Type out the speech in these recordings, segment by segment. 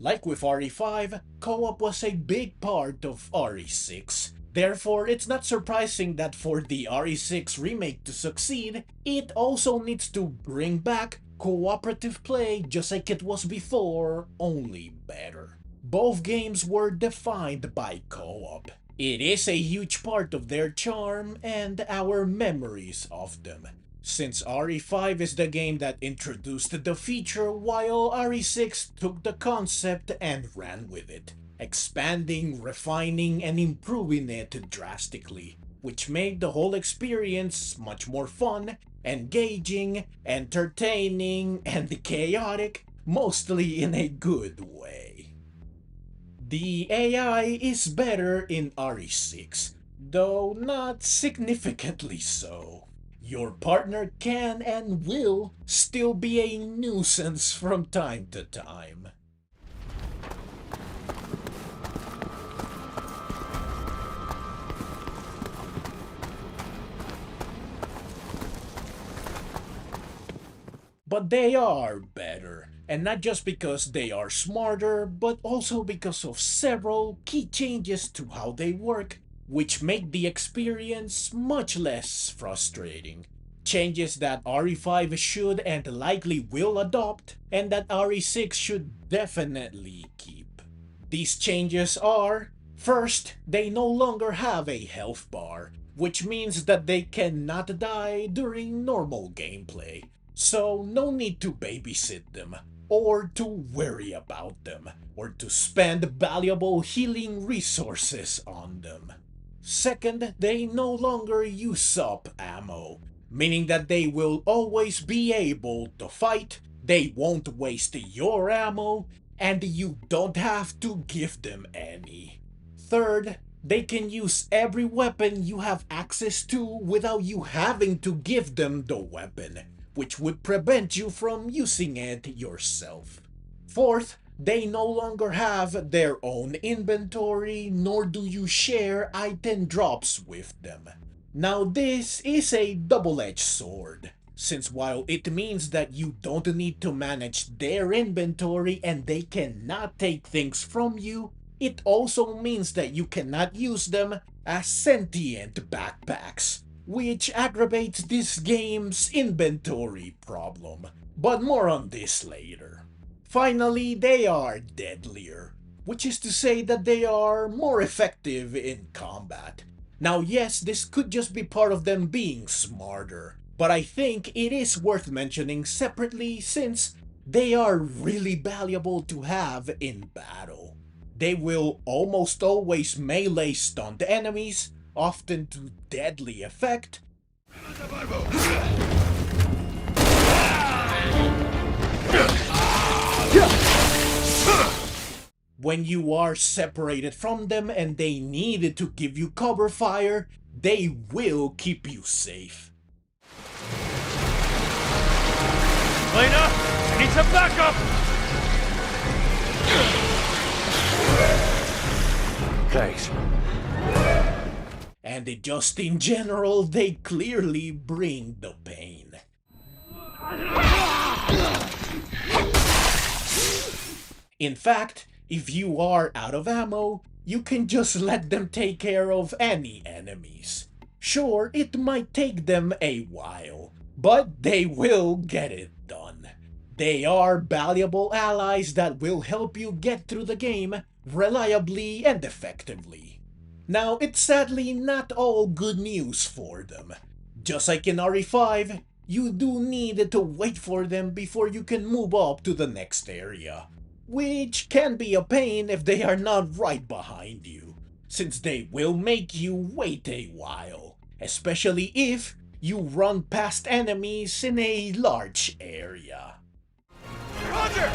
Like with RE5, co-op was a big part of RE6. Therefore, it's not surprising that for the RE6 remake to succeed, it also needs to bring back cooperative play just like it was before, only better. Both games were defined by co-op. It is a huge part of their charm and our memories of them. Since RE5 is the game that introduced the feature while RE6 took the concept and ran with it, expanding, refining, and improving it drastically, which made the whole experience much more fun, engaging, entertaining, and chaotic, mostly in a good way. The AI is better in RE6, though not significantly so. Your partner can and will still be a nuisance from time to time. But they are better, and not just because they are smarter, but also because of several key changes to how they work, which make the experience much less frustrating. Changes that RE5 should and likely will adopt, and that RE6 should definitely keep. These changes are: first, they no longer have a health bar, which means that they cannot die during normal gameplay. So no need to babysit them, or to worry about them, or to spend valuable healing resources on them. Second, they no longer use up ammo, meaning that they will always be able to fight, they won't waste your ammo, and you don't have to give them any. Third, they can use every weapon you have access to without you having to give them the weapon, which would prevent you from using it yourself. Fourth, they no longer have their own inventory, nor do you share item drops with them. Now this is a double-edged sword, since while it means that you don't need to manage their inventory and they cannot take things from you, it also means that you cannot use them as sentient backpacks, which aggravates this game's inventory problem. But more on this later. Finally, they are deadlier, which is to say that they are more effective in combat. Now yes, this could just be part of them being smarter, but I think it is worth mentioning separately since they are really valuable to have in battle. They will almost always melee stunned enemies, often to deadly effect. When you are separated from them and they need to give you cover fire, they will keep you safe. Lena, I need some backup! Thanks. And just in general, they clearly bring the pain. In fact, if you are out of ammo, you can just let them take care of any enemies. Sure, it might take them a while, but they will get it done. They are valuable allies that will help you get through the game reliably and effectively. Now, it's sadly not all good news for them. Just like in RE5, you do need to wait for them before you can move up to the next area, which can be a pain if they are not right behind you, since they will make you wait a while, especially if you run past enemies in a large area. Roger!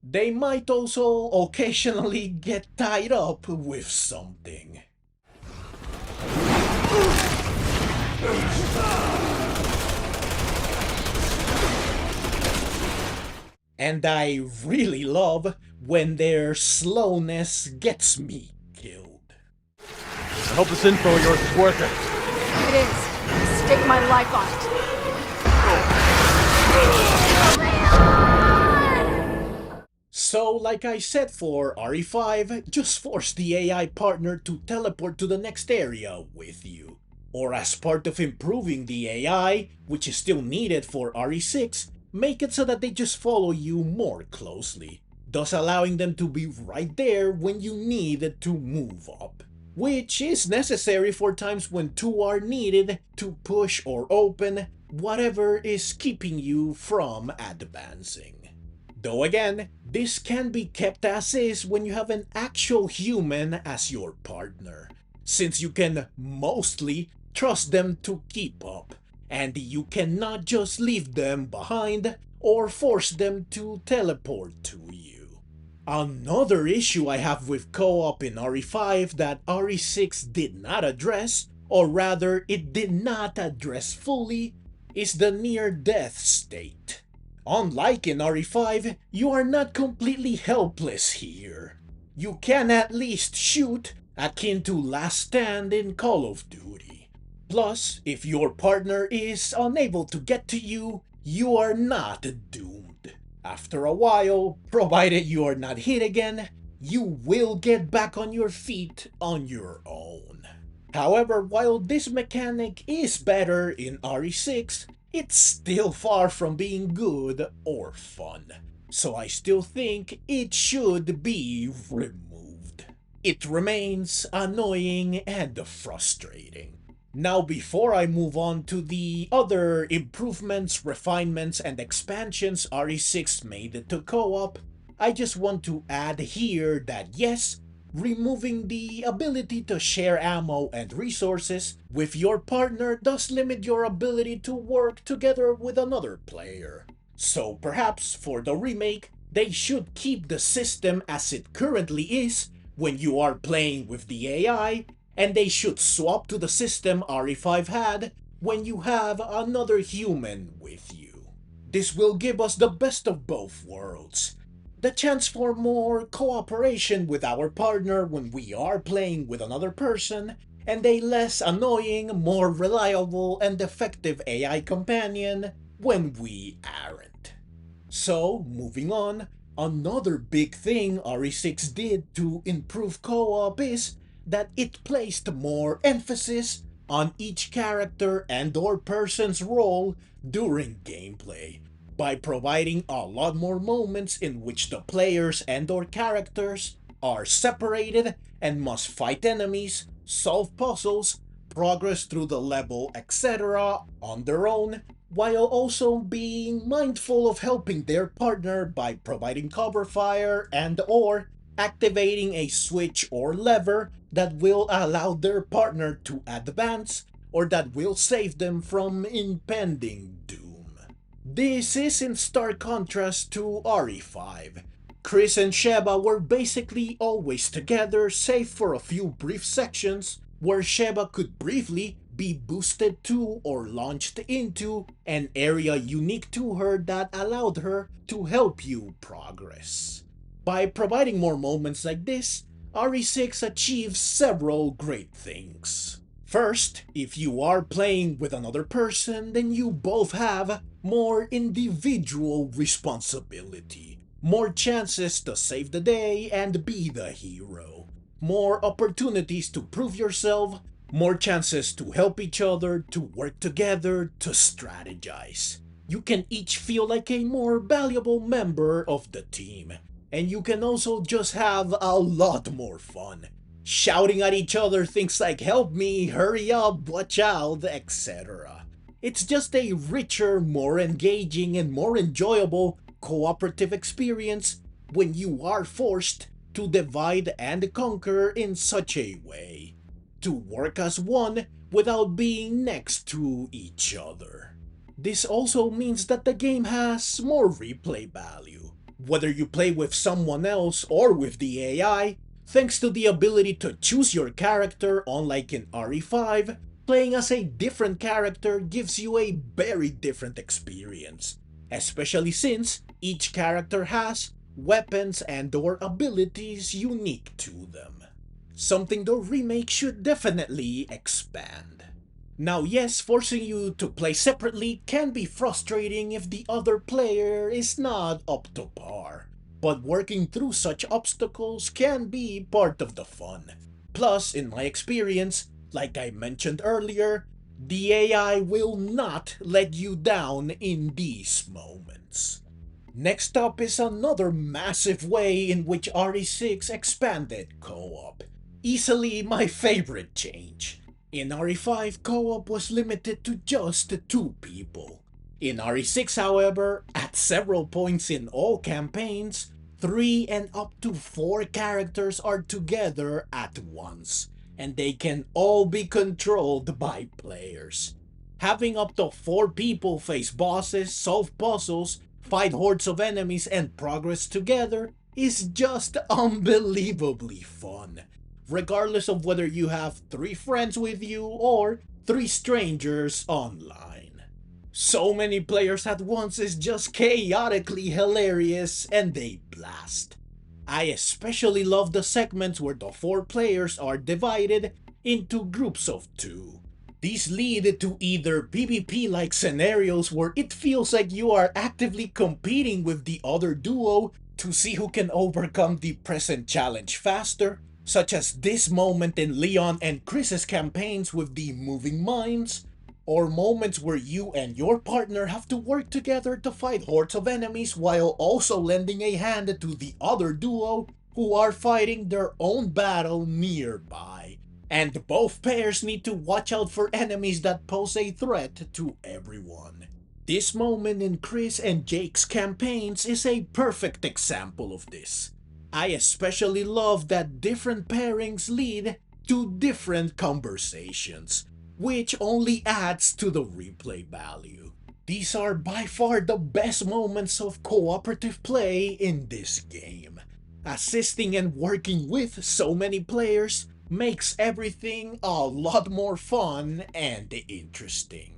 They might also occasionally get tied up with something. And I really love when their slowness gets me killed. I hope this info of yours is worth it. It is. Stake my life on it. So, like I said for RE5, just force the AI partner to teleport to the next area with you. Or as part of improving the AI, which is still needed for RE6, make it so that they just follow you more closely, thus allowing them to be right there when you need to move up. Which is necessary for times when two are needed to push or open whatever is keeping you from advancing. Though again, this can be kept as is when you have an actual human as your partner, since you can mostly trust them to keep up, and you cannot just leave them behind or force them to teleport to you. Another issue I have with co-op in RE5 that RE6 did not address, or rather it did not address fully, is the near-death state. Unlike in RE5, you are not completely helpless here. You can at least shoot, akin to Last Stand in Call of Duty. Plus, if your partner is unable to get to you, you are not doomed. After a while, provided you are not hit again, you will get back on your feet on your own. However, while this mechanic is better in RE6, it's still far from being good or fun, so I still think it should be removed. It remains annoying and frustrating. Now, before I move on to the other improvements, refinements, and expansions RE6 made to co-op, I just want to add here that yes, removing the ability to share ammo and resources with your partner does limit your ability to work together with another player. So perhaps for the remake, they should keep the system as it currently is when you are playing with the AI, and they should swap to the system RE5 had when you have another human with you. This will give us the best of both worlds. The chance for more cooperation with our partner when we are playing with another person, and a less annoying, more reliable and effective AI companion when we aren't. So, moving on, another big thing RE6 did to improve co-op is that it placed more emphasis on each character and or person's role during gameplay, by providing a lot more moments in which the players and or characters are separated and must fight enemies, solve puzzles, progress through the level, etc. on their own, while also being mindful of helping their partner by providing cover fire and or activating a switch or lever that will allow their partner to advance or that will save them from impending doom. This is in stark contrast to RE5. Chris and Sheba were basically always together save for a few brief sections where Sheba could briefly be boosted to or launched into an area unique to her that allowed her to help you progress. By providing more moments like this, RE6 achieves several great things. First, if you are playing with another person, then you both have more individual responsibility, more chances to save the day and be the hero, more opportunities to prove yourself, more chances to help each other, to work together, to strategize. You can each feel like a more valuable member of the team, and you can also just have a lot more fun, shouting at each other things like help me, hurry up, watch out, etc. It's just a richer, more engaging, and more enjoyable cooperative experience when you are forced to divide and conquer in such a way, to work as one without being next to each other. This also means that the game has more replay value, whether you play with someone else or with the AI, thanks to the ability to choose your character. Unlike in RE5, playing as a different character gives you a very different experience, especially since each character has weapons and/or abilities unique to them. Something the remake should definitely expand. Now yes, forcing you to play separately can be frustrating if the other player is not up to par, but working through such obstacles can be part of the fun. Plus, in my experience, like I mentioned earlier, the AI will not let you down in these moments. Next up is another massive way in which RE6 expanded co-op. Easily my favorite change. In RE5, co-op was limited to just 2 people. In RE6, however, at several points in all campaigns, 3 and up to 4 characters are together at once, and they can all be controlled by players. Having up to 4 people face bosses, solve puzzles, fight hordes of enemies, and progress together is just unbelievably fun, regardless of whether you have 3 friends with you or 3 strangers online. So many players at once is just chaotically hilarious and a blast. I especially love the segments where the 4 players are divided into groups of 2. These lead to either PvP-like scenarios where it feels like you are actively competing with the other duo to see who can overcome the present challenge faster, such as this moment in Leon and Chris's campaigns with the moving mines, or moments where you and your partner have to work together to fight hordes of enemies while also lending a hand to the other duo who are fighting their own battle nearby. And both pairs need to watch out for enemies that pose a threat to everyone. This moment in Chris and Jake's campaigns is a perfect example of this. I especially love that different pairings lead to different conversations, which only adds to the replay value. These are by far the best moments of cooperative play in this game. Assisting and working with so many players makes everything a lot more fun and interesting.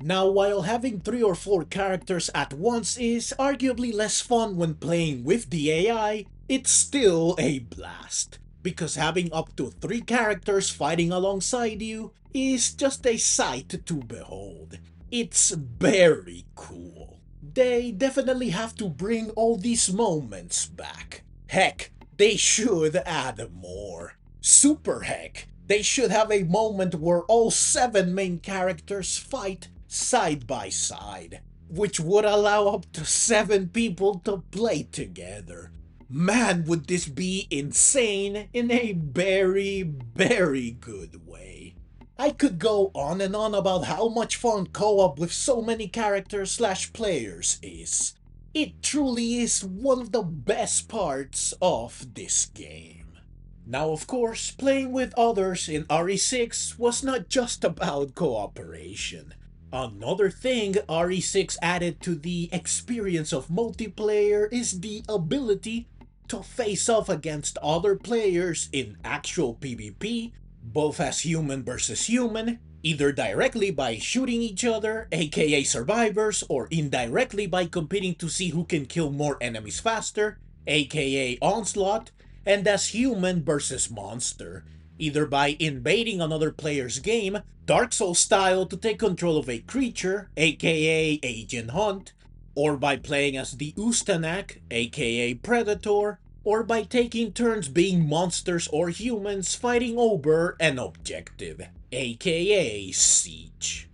Now, while having 3 or 4 characters at once is arguably less fun when playing with the AI, it's still a blast, because having up to 3 characters fighting alongside you is just a sight to behold. It's very cool. They definitely have to bring all these moments back. Heck, they should add more. Super heck, they should have a moment where all 7 main characters fight side by side, which would allow up to 7 people to play together. Man, would this be insane in a very, very good way. I could go on and on about how much fun co-op with so many characters / players is. It truly is one of the best parts of this game. Now of course, playing with others in RE6 was not just about cooperation. Another thing RE6 added to the experience of multiplayer is the ability to face off against other players in actual PvP, both as human versus human, either directly by shooting each other, aka survivors, or indirectly by competing to see who can kill more enemies faster, aka onslaught, and as human versus monster, either by invading another player's game, Dark Souls style to take control of a creature, aka Agent Hunt, or by playing as the Ustanak, aka Predator, or by taking turns being monsters or humans fighting over an objective, aka Siege.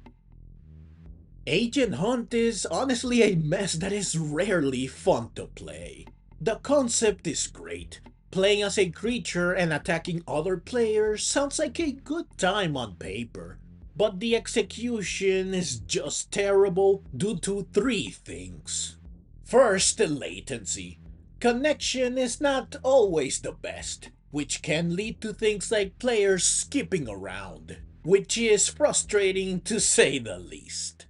Agent Hunt is honestly a mess that is rarely fun to play. The concept is great. Playing as a creature and attacking other players sounds like a good time on paper, but the execution is just terrible due to 3 things. First, latency. Connection is not always the best, which can lead to things like players skipping around, which is frustrating to say the least.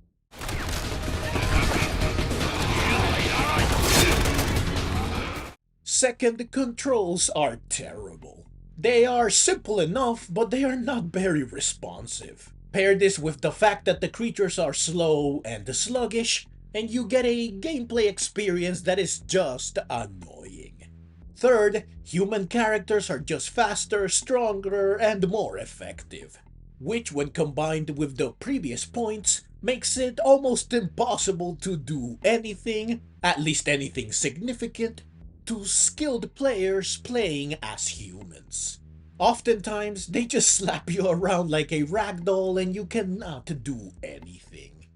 Second, the controls are terrible. They are simple enough, but they are not very responsive. Pair this with the fact that the creatures are slow and sluggish, and you get a gameplay experience that is just annoying. Third, human characters are just faster, stronger, and more effective, which when combined with the previous points, makes it almost impossible to do anything, at least anything significant, to skilled players playing as humans. Oftentimes, they just slap you around like a ragdoll and you cannot do anything.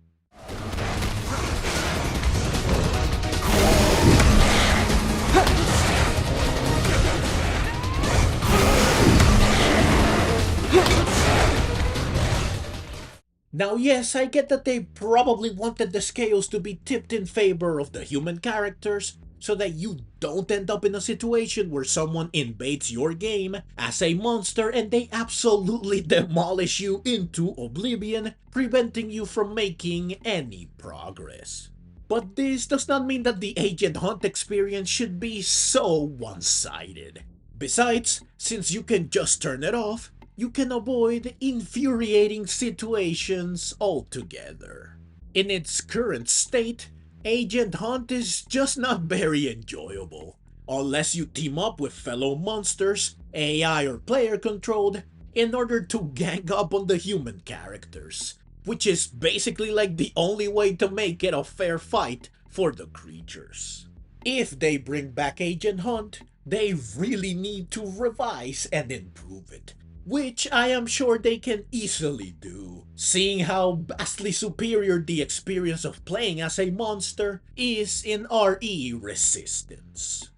Now yes, I get that they probably wanted the scales to be tipped in favor of the human characters, so that you don't end up in a situation where someone invades your game as a monster and they absolutely demolish you into oblivion, preventing you from making any progress. But this does not mean that the Agent Hunt experience should be so one-sided. Besides, since you can just turn it off, you can avoid infuriating situations altogether. In its current state, Agent Hunt is just not very enjoyable, unless you team up with fellow monsters, AI or player controlled, in order to gang up on the human characters, which is basically like the only way to make it a fair fight for the creatures. If they bring back Agent Hunt, they really need to revise and improve it, which I am sure they can easily do, seeing how vastly superior the experience of playing as a monster is in RE Resistance.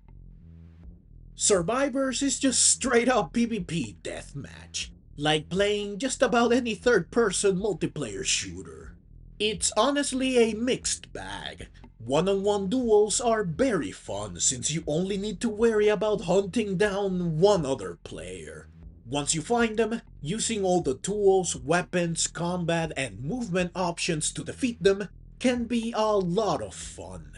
Survivors is just straight up PvP deathmatch, like playing just about any third-person multiplayer shooter. It's honestly a mixed bag. One-on-one duels are very fun since you only need to worry about hunting down one other player. Once you find them, using all the tools, weapons, combat, and movement options to defeat them can be a lot of fun.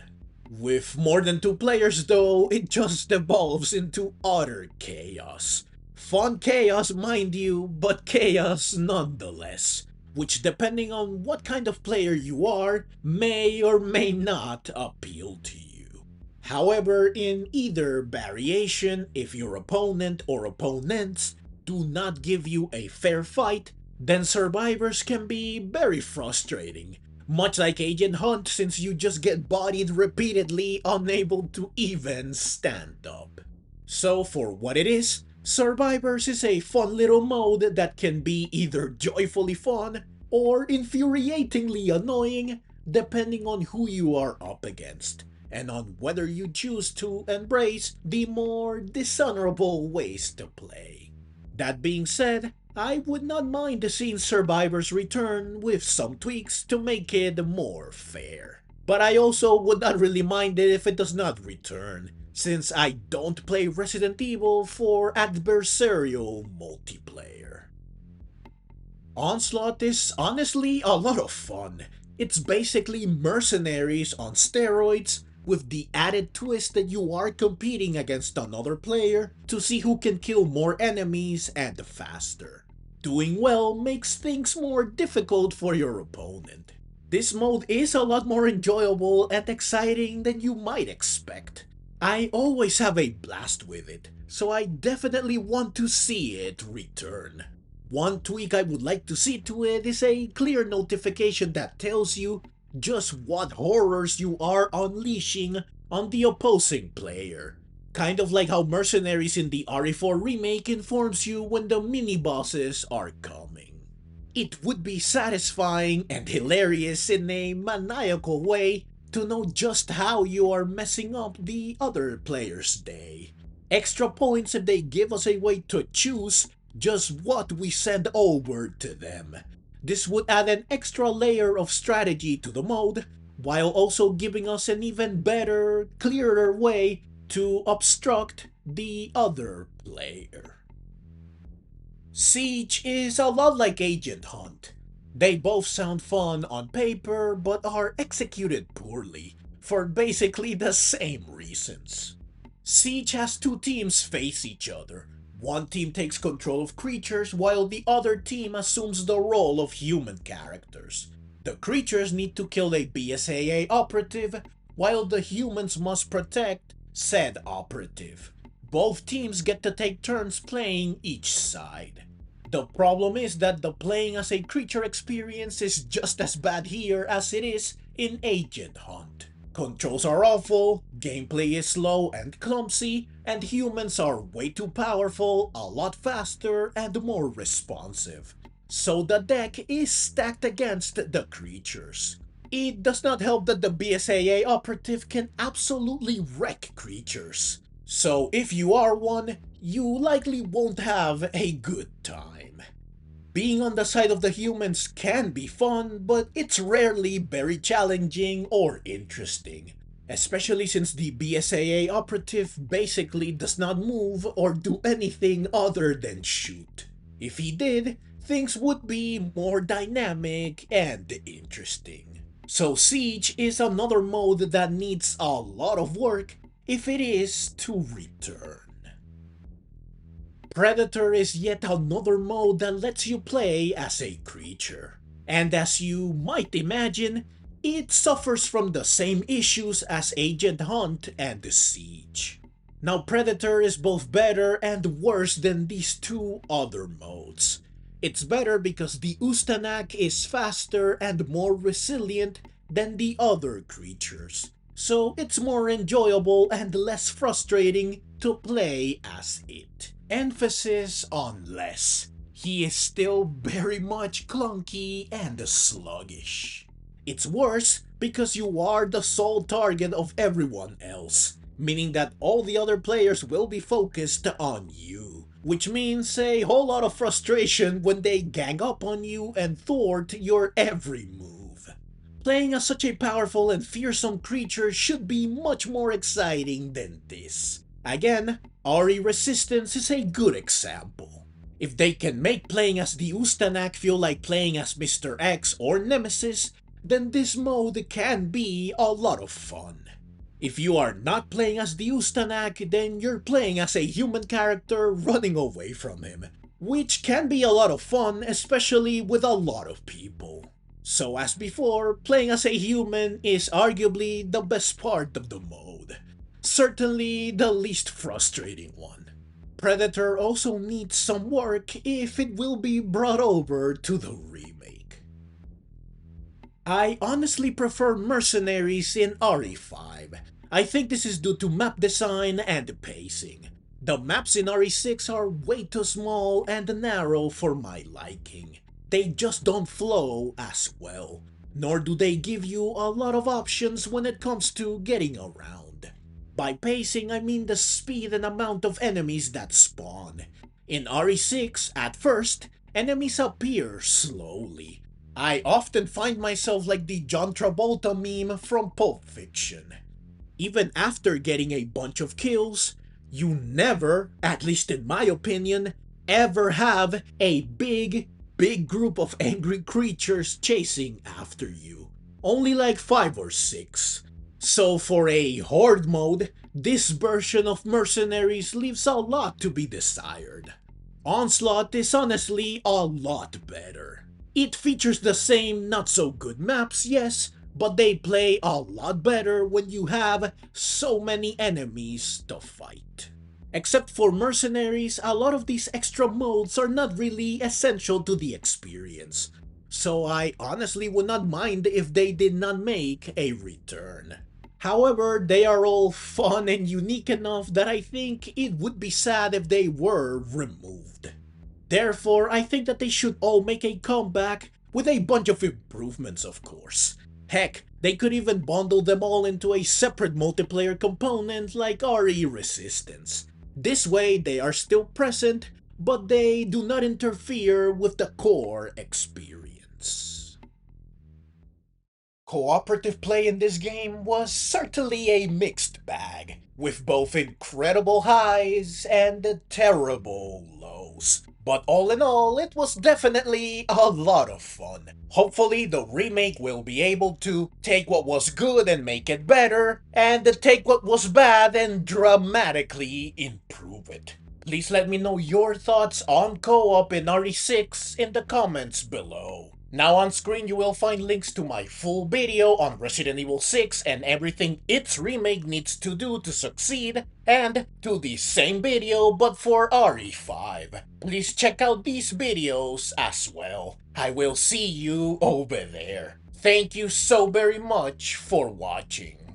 With more than 2 players though, it just evolves into utter chaos. Fun chaos, mind you, but chaos nonetheless, which depending on what kind of player you are, may or may not appeal to you. However, in either variation, if your opponent or opponents do not give you a fair fight, then survivors can be very frustrating. Much like Agent Hunt, since you just get bodied repeatedly, unable to even stand up. So for what it is, Survivors is a fun little mode that can be either joyfully fun or infuriatingly annoying, depending on who you are up against, and on whether you choose to embrace the more dishonorable ways to play. That being said, I would not mind seeing Survivors return with some tweaks to make it more fair. But I also would not really mind it if it does not return, since I don't play Resident Evil for adversarial multiplayer. Onslaught is honestly a lot of fun. It's basically mercenaries on steroids, with the added twist that you are competing against another player to see who can kill more enemies and faster. Doing well makes things more difficult for your opponent. This mode is a lot more enjoyable and exciting than you might expect. I always have a blast with it, so I definitely want to see it return. One tweak I would like to see to it is a clear notification that tells you just what horrors you are unleashing on the opposing player. Kind of like how Mercenaries in the RE4 Remake informs you when the mini-bosses are coming. It would be satisfying and hilarious in a maniacal way to know just how you are messing up the other player's day. Extra points if they give us a way to choose just what we send over to them. This would add an extra layer of strategy to the mode, while also giving us an even better, clearer way to obstruct the other player. Siege is a lot like Agent Hunt. They both sound fun on paper, but are executed poorly, for basically the same reasons. Siege has 2 teams face each other. One team takes control of creatures while the other team assumes the role of human characters. The creatures need to kill a BSAA operative, while the humans must protect said operative. Both teams get to take turns playing each side. The problem is that the playing as a creature experience is just as bad here as it is in Agent Hunt. Controls are awful, gameplay is slow and clumsy, and humans are way too powerful, a lot faster, and more responsive. So the deck is stacked against the creatures. It does not help that the BSAA operative can absolutely wreck creatures. So if you are one, you likely won't have a good time. Being on the side of the humans can be fun, but it's rarely very challenging or interesting. Especially since the BSAA operative basically does not move or do anything other than shoot. If he did, things would be more dynamic and interesting. So Siege is another mode that needs a lot of work if it is to return. Predator is yet another mode that lets you play as a creature. And as you might imagine, it suffers from the same issues as Agent Hunt and Siege. Now Predator is both better and worse than these two other modes. It's better because the Ustanak is faster and more resilient than the other creatures, so it's more enjoyable and less frustrating to play as it. Emphasis on less. He is still very much clunky and sluggish. It's worse because you are the sole target of everyone else, meaning that all the other players will be focused on you, which means a whole lot of frustration when they gang up on you and thwart your every move. Playing as such a powerful and fearsome creature should be much more exciting than this. Again, RE Resistance is a good example. If they can make playing as the Ustanak feel like playing as Mr. X or Nemesis, then this mode can be a lot of fun. If you are not playing as the Ustanak, then you're playing as a human character running away from him, which can be a lot of fun, especially with a lot of people. So as before, playing as a human is arguably the best part of the mode. Certainly the least frustrating one. Predator also needs some work if it will be brought over to the remake. I honestly prefer Mercenaries in RE5. I think this is due to map design and pacing. The maps in RE6 are way too small and narrow for my liking. They just don't flow as well, nor do they give you a lot of options when it comes to getting around. By pacing, I mean the speed and amount of enemies that spawn. In RE6, at first, enemies appear slowly. I often find myself like the John Travolta meme from Pulp Fiction. Even after getting a bunch of kills, you never, at least in my opinion, ever have a big group of angry creatures chasing after you. Only like 5 or 6. So for a horde mode, this version of Mercenaries leaves a lot to be desired. Onslaught is honestly a lot better. It features the same not so good maps, yes, but they play a lot better when you have so many enemies to fight. Except for Mercenaries, a lot of these extra modes are not really essential to the experience, so I honestly would not mind if they did not make a return. However, they are all fun and unique enough that I think it would be sad if they were removed. Therefore, I think that they should all make a comeback with a bunch of improvements, of course. Heck, they could even bundle them all into a separate multiplayer component like RE Resistance. This way they are still present, but they do not interfere with the core experience. Cooperative play in this game was certainly a mixed bag, with both incredible highs and terrible lows. But all in all, it was definitely a lot of fun. Hopefully the remake will be able to take what was good and make it better, and take what was bad and dramatically improve it. Please let me know your thoughts on co-op in RE6 in the comments below. Now on screen you will find links to my full video on Resident Evil 6 and everything its remake needs to do to succeed, and to the same video but for RE5. Please check out these videos as well. I will see you over there. Thank you so very much for watching.